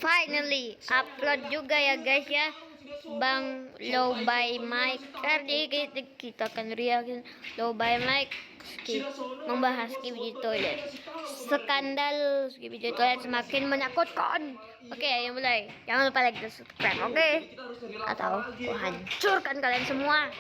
Finally, upload juga ya guys ya. Bang Low by Mike. Tadi kita akan reaction Low by Mike membahas Skibidi Toilet. Skandal Skibidi Toilet semakin menakutkan. Oke, ayo mulai. Jangan lupa like dan subscribe, oke? Atau aku hancurkan kalian semua.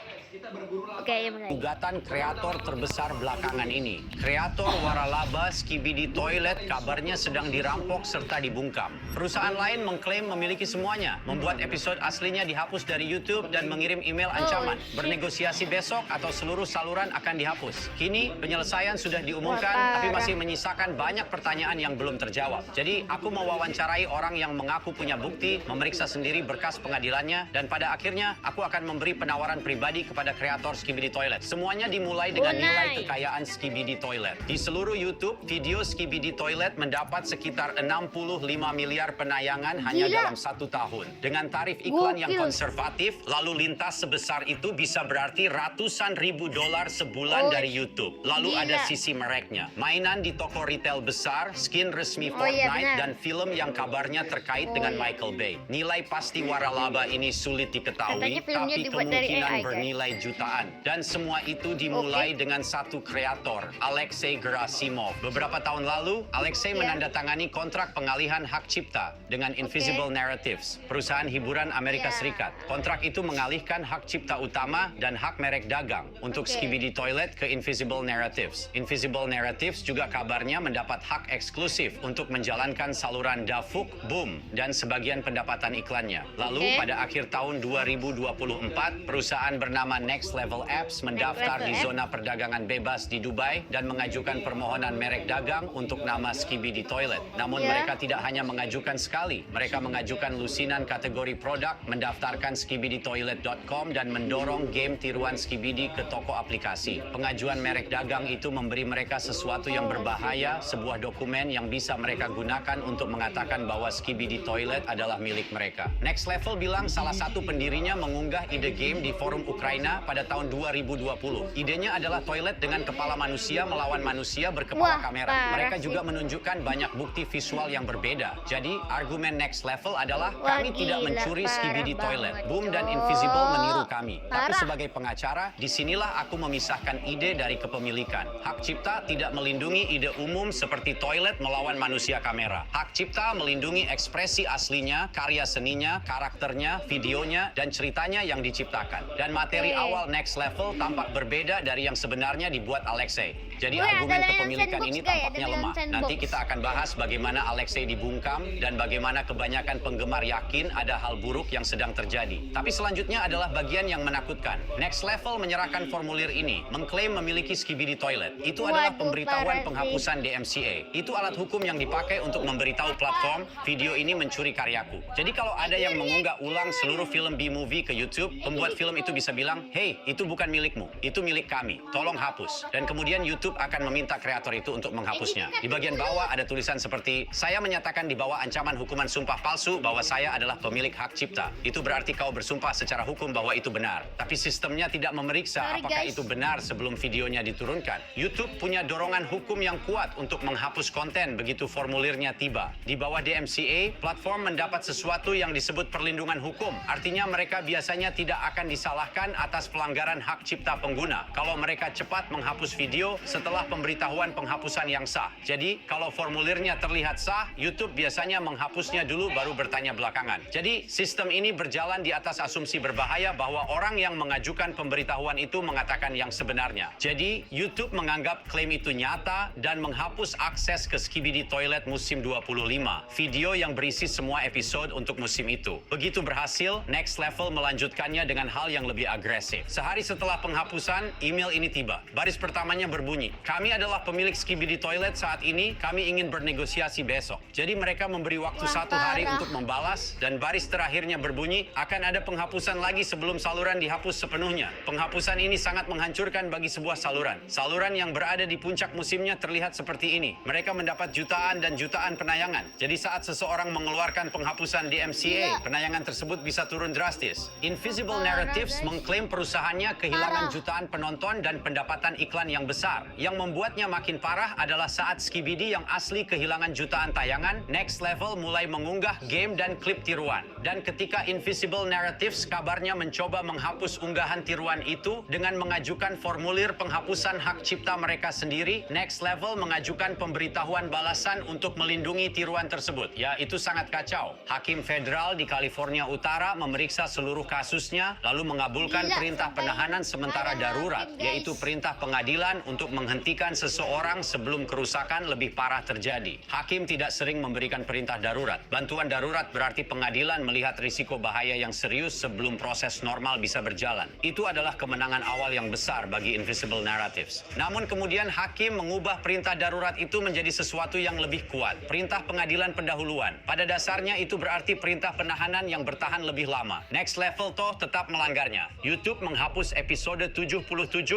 Oke, ayo mulai. Gugatan kreator terbesar belakangan ini. Kreator waralaba Skibidi Toilet kabarnya sedang dirampok serta dibungkam. Perusahaan lain mengklaim memiliki semuanya, membuat episode aslinya dihapus dari YouTube dan mengirim email ancaman. Bernegosiasi besok atau seluruh saluran akan dihapus. Kini penyelesaian sudah diumumkan, tapi masih menyisakan banyak pertanyaan yang belum terjawab. Jadi aku mewawancarai orang yang mengaku punya bukti, memeriksa sendiri berkas pengadilannya, dan pada akhirnya aku akan memberi penawaran pribadi kepada kreator Skibidi Toilet. Semuanya dimulai dengan nilai kekayaan Skibidi Toilet. Di seluruh YouTube, video Skibidi Toilet mendapat sekitar 65 miliar penayangan hanya dalam 1 tahun. Dengan tarif iklan yang konservatif, lalu lintas sebesar itu bisa berarti ratusan ribu dolar sebulan dari YouTube. Lalu ada sisi mereknya. Mainan di toko retail besar, skin resmi Fortnite, dan film yang kabarnya terkait dengan Michael Bay. Nilai pasti waralaba ini sulit diketahui, tapi kemungkinan bernilai jutaan. Dan semua itu dimulai dengan satu kreator, Alexei Gerasimov. Beberapa tahun lalu, Alexei menandatangani kontrak pengalihan hak cipta dengan Invisible Narratives, perusahaan hiburan Amerika Serikat. Kontrak itu mengalihkan hak cipta utama dan hak merek dagang untuk Skibidi Toilet ke Invisible Narratives. Invisible Narratives juga kabarnya mendapat hak eksklusif untuk menjalankan saluran Dafuk, Boom, dan sebagian pendapatan iklannya. Lalu pada akhir tahun 2024, perusahaan bernama Next Level Apps mendaftar di zona perdagangan bebas di Dubai dan mengajukan permohonan merek dagang untuk nama Skibidi Toilet. Namun mereka tidak hanya mengajukan sekali, mereka mengajukan lusinan kategori produk, mendaftarkan skibiditoilet.com dan mendorong game tiruan Skibidi ke toko aplikasi. Pengajuan merek dagang itu memberi mereka sesuatu yang berbahaya, sebuah dokumen yang bisa mereka gunakan untuk mengatakan bahwa Skibidi Toilet adalah milik mereka. Next Level bilang salah satu pendirinya mengunggah ide game di forum Ukraina pada tahun 2020. Idenya adalah toilet dengan kepala manusia melawan manusia berkepala kamera. Mereka juga menunjukkan banyak bukti visual yang berbeda. Jadi, argumen Next Level adalah kami tidak mencuri Skibidi Toilet. Boom dan Invisible meniru kami. Tapi sebagai pengacara, disinilah aku memisahkan ide dari kepemilikan. Hak cipta tidak melindungi ide umum seperti toilet melawan manusia kamera. Hak cipta melindungi ekspresi aslinya, karya seninya, karakternya, videonya, dan ceritanya yang diciptakan. Dan materi awal Next Level tampak berbeda dari yang sebenarnya dibuat Alexei. Jadi argumen kepemilikan ini tampaknya lemah. Nanti kita akan bahas bagaimana Alexei dibungkam dan bagaimana kebanyakan penggemar yakin ada hal buruk yang sedang terjadi. Tapi selanjutnya adalah bagian yang menakutkan. Next Level menyerahkan formulir ini, mengklaim memiliki Skibidi Toilet. Itu adalah pemberitahuan penghapusan DMCA. Itu alat hukum yang dipakai untuk memberitahu platform video ini mencuri karyaku. Jadi kalau ada yang mengunggah ulang seluruh film B-movie ke YouTube, pembuat film itu bisa bilang, "Hey, itu bukan milikmu, itu milik kami. Tolong hapus." Dan kemudian YouTube akan meminta kreator itu untuk menghapusnya. Di bagian bawah ada tulisan seperti, "Saya menyatakan di bawah ancaman hukuman sumpah palsu bahwa saya adalah pemilik hak cipta." Itu berarti kau bersumpah secara hukum bahwa itu benar. Tapi sistemnya tidak memeriksa apakah itu benar sebelum videonya diturunkan. YouTube punya dorongan hukum yang kuat untuk menghapus konten begitu formulirnya tiba. Di bawah DMCA, platform mendapat sesuatu yang disebut perlindungan hukum. Artinya mereka biasanya tidak akan disalahkan atas pelanggaran hak cipta pengguna kalau mereka cepat menghapus video setelah pemberitahuan penghapusan yang sah. Jadi, kalau formulirnya terlihat sah, YouTube biasanya menghapusnya dulu baru bertanya belakangan. Jadi, sistem ini berjalan di atas asumsi berbahaya bahwa orang yang mengajukan pemberitahuan itu mengatakan yang sebenarnya. Jadi, YouTube menganggap klaim itu nyata dan menghapus akses ke Skibidi Toilet musim 25, video yang berisi semua episode untuk musim itu. Begitu berhasil, Next Level melanjutkannya dengan hal yang lebih agresif. Sehari setelah penghapusan, email ini tiba. Baris pertamanya berbunyi, "Kami adalah pemilik Skibidi Toilet saat ini, kami ingin bernegosiasi besok." Jadi mereka memberi waktu 1 hari untuk membalas, dan baris terakhirnya berbunyi, "Akan ada penghapusan lagi sebelum saluran dihapus sepenuhnya." Penghapusan ini sangat menghancurkan bagi sebuah saluran. Saluran yang berada di puncak musimnya terlihat seperti ini. Mereka mendapat jutaan dan jutaan penayangan. Jadi saat seseorang mengeluarkan penghapusan DMCA, penayangan tersebut bisa turun drastis. Invisible Narratives mengklaim perusahaannya kehilangan jutaan penonton dan pendapatan iklan yang besar, Yang membuatnya makin parah adalah saat Skibidi yang asli kehilangan jutaan tayangan, Next Level mulai mengunggah game dan klip tiruan. Dan ketika Invisible Narratives kabarnya mencoba menghapus unggahan tiruan itu dengan mengajukan formulir penghapusan hak cipta mereka sendiri, Next Level mengajukan pemberitahuan balasan untuk melindungi tiruan tersebut. Ya, itu sangat kacau. Hakim federal di California Utara memeriksa seluruh kasusnya, lalu mengabulkan perintah penahanan sementara darurat, yaitu perintah pengadilan untuk menghentikan seseorang sebelum kerusakan lebih parah terjadi. Hakim tidak sering memberikan perintah darurat. Bantuan darurat berarti pengadilan melihat risiko bahaya yang serius sebelum proses normal bisa berjalan. Itu adalah kemenangan awal yang besar bagi Invisible Narratives. Namun kemudian hakim mengubah perintah darurat itu menjadi sesuatu yang lebih kuat. Perintah pengadilan pendahuluan. Pada dasarnya itu berarti perintah penahanan yang bertahan lebih lama. Next Level toh tetap melanggarnya. YouTube menghapus episode 77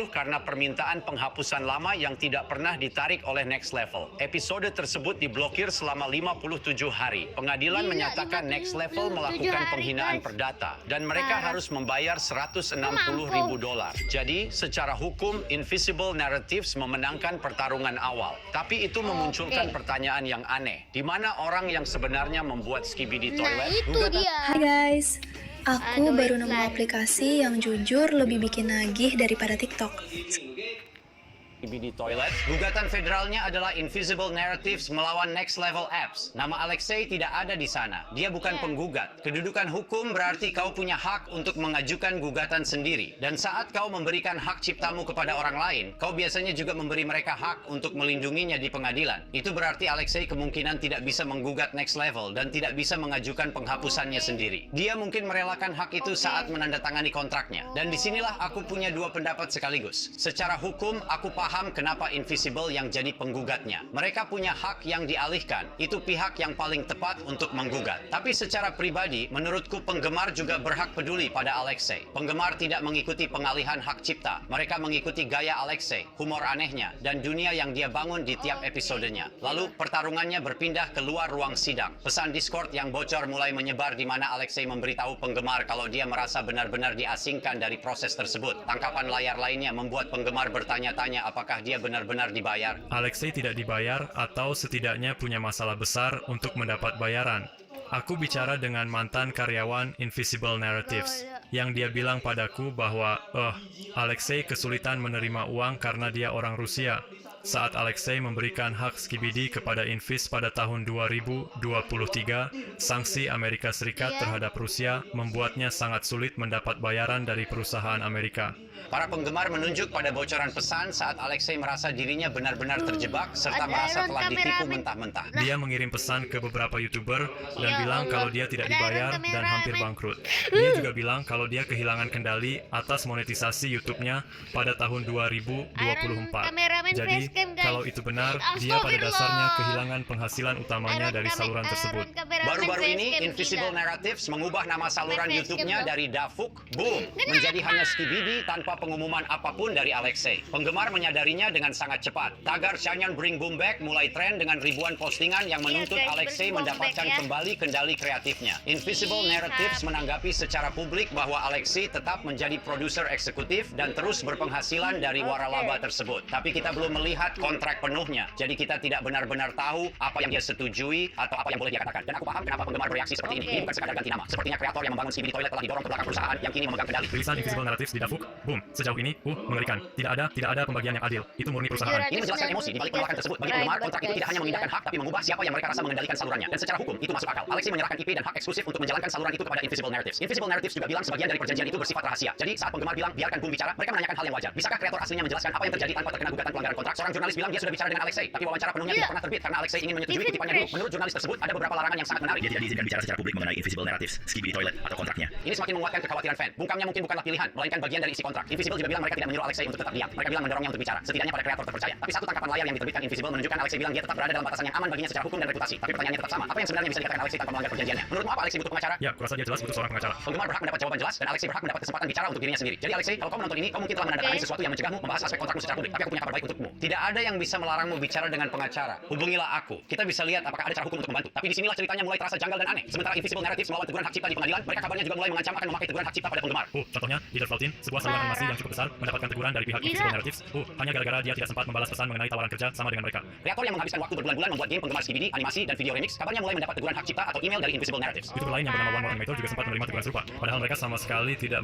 karena permintaan penghapusan lama yang tidak pernah ditarik oleh Next Level. Episode tersebut diblokir selama 57 hari. Pengadilan menyatakan Next Level melakukan penghinaan perdata dan mereka harus membayar $160.000. Jadi, secara hukum Invisible Narratives memenangkan pertarungan awal. Tapi itu memunculkan pertanyaan yang aneh. Di mana orang yang sebenarnya membuat Skibidi Nah, Toilet? itu dia. Hai guys, aku Aduh, baru nemu iklan. aplikasi yang jujur lebih bikin nagih daripada TikTok. Skibidi Toilet. Gugatan federalnya adalah Invisible Narratives melawan Next Level Apps. Nama Alexei tidak ada di sana. Dia bukan penggugat. Kedudukan hukum berarti kau punya hak untuk mengajukan gugatan sendiri. Dan saat kau memberikan hak ciptamu kepada orang lain, kau biasanya juga memberi mereka hak untuk melindunginya di pengadilan. Itu berarti Alexei kemungkinan tidak bisa menggugat Next Level dan tidak bisa mengajukan penghapusannya sendiri. Dia mungkin merelakan hak itu saat menandatangani kontraknya. Dan disinilah aku punya dua pendapat sekaligus. Secara hukum, aku paham kenapa Invisible yang jadi penggugatnya. Mereka punya hak yang dialihkan. Itu pihak yang paling tepat untuk menggugat. Tapi secara pribadi, menurutku penggemar juga berhak peduli pada Alexei. Penggemar tidak mengikuti pengalihan hak cipta. Mereka mengikuti gaya Alexei, humor anehnya, dan dunia yang dia bangun di tiap episodenya. Lalu, pertarungannya berpindah keluar ruang sidang. Pesan Discord yang bocor mulai menyebar di mana Alexei memberitahu penggemar kalau dia merasa benar-benar diasingkan dari proses tersebut. Tangkapan layar lainnya membuat penggemar bertanya-tanya apakah dia benar-benar dibayar. Alexei tidak dibayar atau setidaknya punya masalah besar untuk mendapat bayaran. Aku bicara dengan mantan karyawan Invisible Narratives, yang dia bilang padaku bahwa, Alexei kesulitan menerima uang karena dia orang Rusia. Saat Alexei memberikan hak Skibidi kepada Invis pada tahun 2023, sanksi Amerika Serikat terhadap Rusia membuatnya sangat sulit mendapat bayaran dari perusahaan Amerika. Para penggemar menunjuk pada bocoran pesan saat Alexei merasa dirinya benar-benar terjebak serta Ada merasa Iron telah ditipu Cameraman. mentah-mentah. Dia mengirim pesan ke beberapa YouTuber dan Ya bilang Allah. kalau dia tidak Ada dibayar Iron dan hampir Cameraman. bangkrut. Dia juga bilang kalau dia kehilangan kendali atas monetisasi YouTube-nya pada tahun 2024. Cameraman Jadi, facecam, guys. kalau itu benar, dia pada Astagfirullah. dasarnya kehilangan penghasilan utamanya dari saluran tersebut. Baru-baru ini, Invisible Narratives mengubah nama saluran Main YouTube-nya facecam dari Dafuk, boom, menjadi hanya Skibidi tanpa pengumuman apapun dari Alexei. Penggemar menyadarinya dengan sangat cepat. Tagar Shanyan Bring Boom Back mulai tren dengan ribuan postingan yang menuntut guys, Alexei bring boom mendapatkan back, ya. kembali kendali kreatifnya. Invisible Narratives menanggapi secara publik bahwa Alexei tetap menjadi produser eksekutif dan terus berpenghasilan dari waralaba tersebut. Tapi kita belum melihat kontrak penuhnya. Jadi kita tidak benar-benar tahu apa yang dia setujui atau apa yang boleh dia katakan. Dan aku paham kenapa penggemar bereaksi seperti ini. Ini bukan sekadar ganti nama. Sepertinya kreator yang membangun Skibidi Toilet telah didorong ke belakang perusahaan yang kini memegang kendali. Tulisan Invisible Narratives di Dafuk, boom, sejauh ini, mengerikan. Tidak ada pembagian yang adil. Itu murni perusahaan. Ini menjelaskan emosi di balik penolakan tersebut. Bagi penggemar, kontrak itu tidak hanya memindahkan hak, tapi mengubah siapa yang mereka rasa mengendalikan salurannya. Dan secara hukum, itu masuk akal. Alexei menyerahkan IP dan hak eksklusif untuk menjalankan saluran itu kepada Invisible Narratives. Invisible Narratives juga bilang sebagian dari perjanjian itu bersifat rahasia. Jadi saat penggemar bilang biarkan Boom bicara, mereka menanyakan hal yang wajar. Bisakah kreator aslinya menjelaskan apa yang terjadi tanpa terkena gugatan pelanggaran kontrak? Seorang jurnalis bilang dia sudah bicara dengan Alexei, tapi wawancara penuhnya tidak pernah terbit karena Alexei ingin menyetujui kutipannya dulu. Menurut jurnalis tersebut, ada beberapa larangan yang sangat menarik. Dia tidak diizinkan bicara secara publik mengenai Invisible Narratives, Skibidi Toilet, atau kontraknya. Ini semakin menguatkan kekhawatiran fan. Bungkamnya mungkin bukanlah pilihan, melainkan bagian dari isi kontrak. Invisible juga bilang mereka tidak menyuruh Alexei untuk tetap diam. Mereka bilang mendorongnya untuk bicara, setidaknya pada kreator terpercaya. Tapi satu tangkapan layar yang diterbitkan Invisible menunjukkan Alexei bilang dia tetap berada dalam batasan yang aman baginya secara hukum dan reputasi. Tapi pertanyaannya tetap sama. Apa yang sebenarnya bisa dikatakan Alexei tanpa melanggar perjanjiannya? Menurutmu apa Alexei butuh pengacara? Ya, kurasa dia jelas butuh seorang pengacara. Penggemar berhak mendapat jawaban jelas dan Alexei berhak mendapat kesempatan bicara untuk dirinya sendiri. Jadi Alexei, kalau kamu menonton ini, kamu mungkin telah menandatangani sesuatu yang mencegahmu membahas aspek kontrakmu secara publik. Tapi aku punya kabar baik untukmu. Tidak ada yang bisa melarangmu bicara dengan pengacara. Hubungilah aku. Kita bisa lihat apakah ada cara hukum untuk membantu. Tapi disinilah ceritanya mulai terasa janggal dan aneh. Sementara Invisible Narratives melawan teguran hak cipta di pengadilan, mereka kabarnya juga mulai mengancam akan memakai teguran hak cipta pada penggemar. Contohnya, Either Flautin, sebuah saluran animasi yang cukup besar mendapatkan teguran dari pihak Invisible Narratives. Hanya gara-gara dia tidak sempat membalas pesan mengenai tawaran kerja sama dengan mereka. Kreator yang menghabiskan waktu berbulan-bulan membuat game penggemar Skibidi, animasi, dan video remix, kabarnya mulai mendapat teguran hak cipta atau email dari Invisible Narratives. YouTuber lain yang bernama One More Animator juga sempat menerima teguran serupa, padahal mereka sama sekali tidak.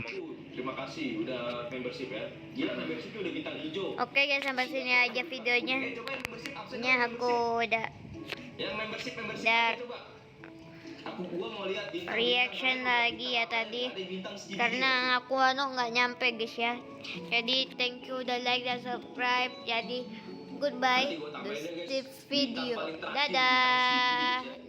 Terima kasih udah membership ya. Gila membershipnya udah bintang hijau. Oke guys, sampai sini aja videonya. Coba yang membership absen. Ini aku udah Yang membership Dar. coba. Gua mau lihat bintang reaction lagi ya tadi, karena aku nggak nyampe guys ya. Jadi thank you udah like dan subscribe. Jadi goodbye, the video. Dadah.